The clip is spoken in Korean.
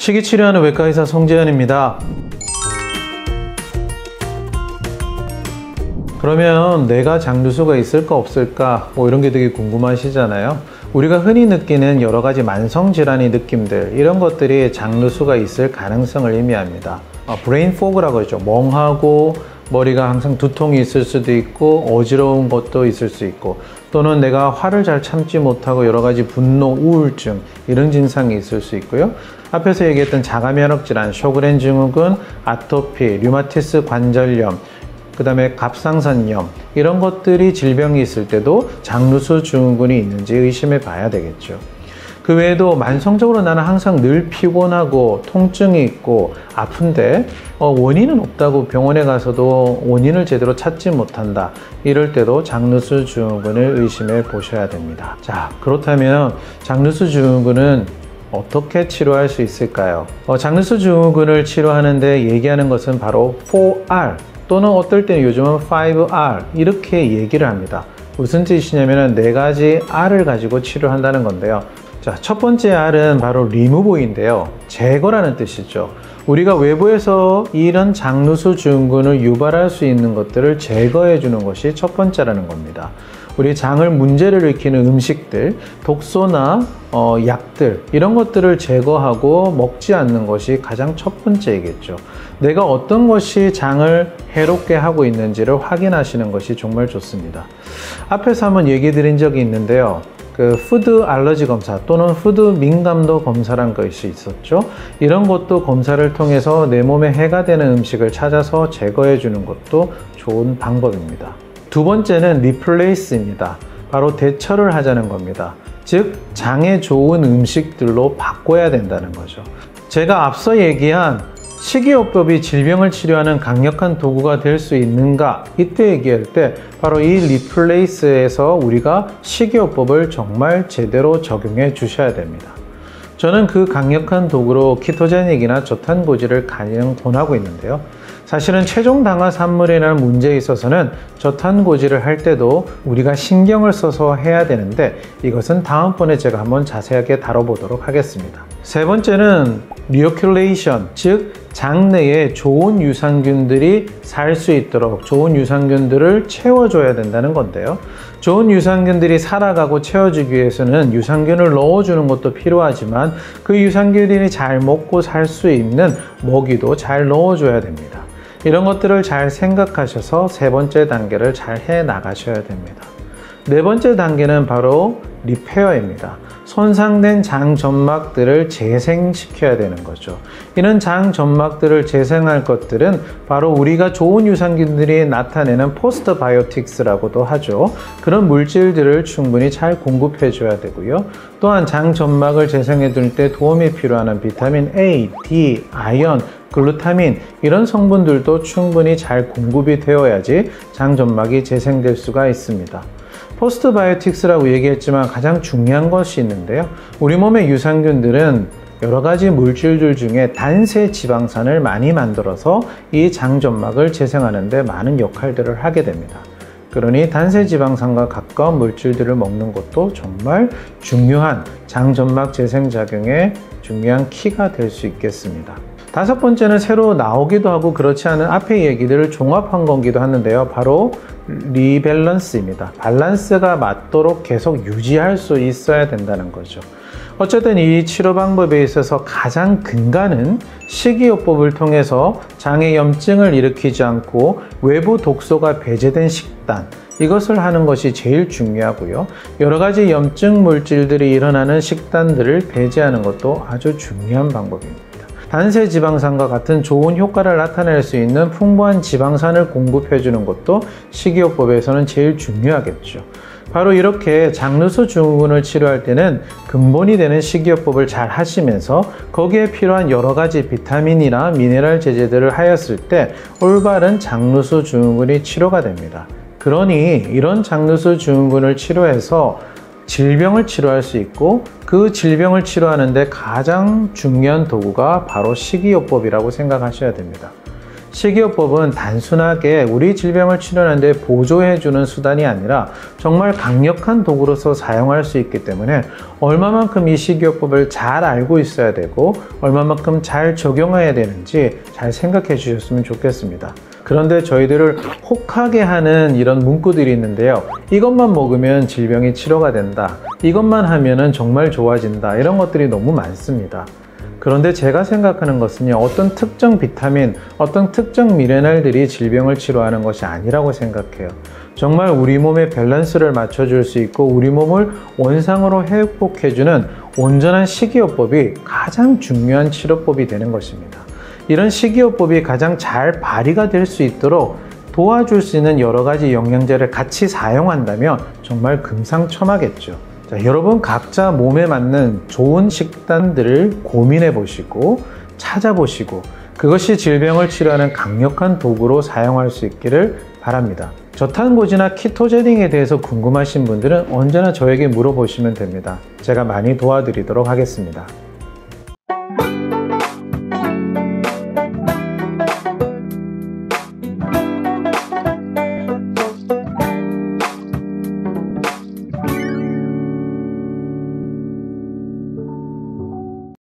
식이 치료하는 외과의사 송재현입니다. 그러면 내가 장누수가 있을까 없을까 이런 게 되게 궁금하시잖아요. 우리가 흔히 느끼는 여러 가지 만성질환의 느낌들, 이런 것들이 장누수가 있을 가능성을 의미합니다. 브레인 포그라고 하죠. 멍하고 머리가 항상 두통이 있을 수도 있고 어지러운 것도 있을 수 있고, 또는 내가 화를 잘 참지 못하고 여러 가지 분노, 우울증 이런 증상이 있을 수 있고요. 앞에서 얘기했던 자가면역 질환, 쇼그렌 증후군, 아토피, 류마티스 관절염, 그 다음에 갑상선염, 이런 것들이 질병이 있을 때도 장누수 증후군이 있는지 의심해 봐야 되겠죠. 그 외에도 만성적으로 나는 항상 늘 피곤하고 통증이 있고 아픈데 원인은 없다고 병원에 가서도 원인을 제대로 찾지 못한다, 이럴 때도 장누수 증후군을 의심해 보셔야 됩니다. 자, 그렇다면 장누수 증후군은 어떻게 치료할 수 있을까요? 장누수 증후군을 치료하는데 얘기하는 것은 바로 4R 또는 어떨 때는 요즘은 5R 이렇게 얘기를 합니다. 무슨 뜻이냐면 네 가지 R을 가지고 치료한다는 건데요. 자, 첫 번째 R은 바로 리무브인데요. 제거라는 뜻이죠. 우리가 외부에서 이런 장누수 증후군을 유발할 수 있는 것들을 제거해 주는 것이 첫 번째라는 겁니다. 우리 장을 문제를 일으키는 음식들, 독소나 약들, 이런 것들을 제거하고 먹지 않는 것이 가장 첫 번째이겠죠. 내가 어떤 것이 장을 해롭게 하고 있는지를 확인하시는 것이 정말 좋습니다. 앞에서 한번 얘기 드린 적이 있는데요. 그 푸드 알러지 검사 또는 푸드 민감도 검사란 것이 있었죠. 이런 것도 검사를 통해서 내 몸에 해가 되는 음식을 찾아서 제거해 주는 것도 좋은 방법입니다. 두 번째는 리플레이스입니다. 바로 대처를 하자는 겁니다. 즉, 장에 좋은 음식들로 바꿔야 된다는 거죠. 제가 앞서 얘기한 식이요법이 질병을 치료하는 강력한 도구가 될 수 있는가, 이때 얘기할 때 바로 이 리플레이스에서 우리가 식이요법을 정말 제대로 적용해 주셔야 됩니다. 저는 그 강력한 도구로 키토제닉이나 저탄고지를 가능 권하고 있는데요. 사실은 체중 당화 산물이라는 문제에 있어서는 저탄고지를 할 때도 우리가 신경을 써서 해야 되는데, 이것은 다음번에 제가 한번 자세하게 다뤄보도록 하겠습니다. 세 번째는 리오큘레이션, 즉 장내에 좋은 유산균들이 살 수 있도록 좋은 유산균들을 채워줘야 된다는 건데요. 좋은 유산균들이 살아가고 채워지기 위해서는 유산균을 넣어주는 것도 필요하지만 그 유산균들이 잘 먹고 살 수 있는 먹이도 잘 넣어줘야 됩니다. 이런 것들을 잘 생각하셔서 세 번째 단계를 잘 해 나가셔야 됩니다. 네 번째 단계는 바로 리페어입니다. 손상된 장 점막들을 재생시켜야 되는 거죠. 이런 장 점막들을 재생할 것들은 바로 우리가 좋은 유산균들이 나타내는 포스트바이오틱스라고도 하죠. 그런 물질들을 충분히 잘 공급해 줘야 되고요. 또한 장 점막을 재생해 줄 때 도움이 필요한 비타민 A, D, 아연, 글루타민, 이런 성분들도 충분히 잘 공급이 되어야지 장 점막이 재생될 수가 있습니다. 포스트바이오틱스라고 얘기했지만 가장 중요한 것이 있는데요. 우리 몸의 유산균들은 여러 가지 물질들 중에 단세 지방산을 많이 만들어서 이 장점막을 재생하는 데 많은 역할들을 하게 됩니다. 그러니 단세 지방산과 가까운 물질들을 먹는 것도 정말 중요한 장점막 재생작용의 중요한 키가 될 수 있겠습니다. 다섯 번째는 새로 나오기도 하고 그렇지 않은 앞의 얘기들을 종합한 거기도 하는데요. 바로 리밸런스입니다. 밸런스가 맞도록 계속 유지할 수 있어야 된다는 거죠. 어쨌든 이 치료 방법에 있어서 가장 근간은 식이요법을 통해서 장에 염증을 일으키지 않고 외부 독소가 배제된 식단, 이것을 하는 것이 제일 중요하고요. 여러 가지 염증 물질들이 일어나는 식단들을 배제하는 것도 아주 중요한 방법입니다. 단세 지방산과 같은 좋은 효과를 나타낼 수 있는 풍부한 지방산을 공급해 주는 것도 식이요법에서는 제일 중요하겠죠. 바로 이렇게 장누수 증후군을 치료할 때는 근본이 되는 식이요법을 잘 하시면서 거기에 필요한 여러 가지 비타민이나 미네랄 제제들을 하였을 때 올바른 장누수 증후군이 치료가 됩니다. 그러니 이런 장누수 증후군을 치료해서 질병을 치료할 수 있고, 그 질병을 치료하는 데 가장 중요한 도구가 바로 식이요법이라고 생각하셔야 됩니다. 식이요법은 단순하게 우리 질병을 치료하는 데 보조해주는 수단이 아니라 정말 강력한 도구로서 사용할 수 있기 때문에 얼마만큼 이 식이요법을 잘 알고 있어야 되고 얼마만큼 잘 적용해야 되는지 잘 생각해 주셨으면 좋겠습니다. 그런데 저희들을 혹하게 하는 이런 문구들이 있는데요. 이것만 먹으면 질병이 치료가 된다. 이것만 하면은 정말 좋아진다. 이런 것들이 너무 많습니다. 그런데 제가 생각하는 것은요, 어떤 특정 비타민, 어떤 특정 미네랄들이 질병을 치료하는 것이 아니라고 생각해요. 정말 우리 몸의 밸런스를 맞춰줄 수 있고 우리 몸을 원상으로 회복해주는 온전한 식이요법이 가장 중요한 치료법이 되는 것입니다. 이런 식이요법이 가장 잘 발휘가 될 수 있도록 도와줄 수 있는 여러 가지 영양제를 같이 사용한다면 정말 금상첨화겠죠. 자, 여러분 각자 몸에 맞는 좋은 식단들을 고민해 보시고 찾아보시고 그것이 질병을 치료하는 강력한 도구로 사용할 수 있기를 바랍니다. 저탄고지나 키토제닉에 대해서 궁금하신 분들은 언제나 저에게 물어보시면 됩니다. 제가 많이 도와드리도록 하겠습니다.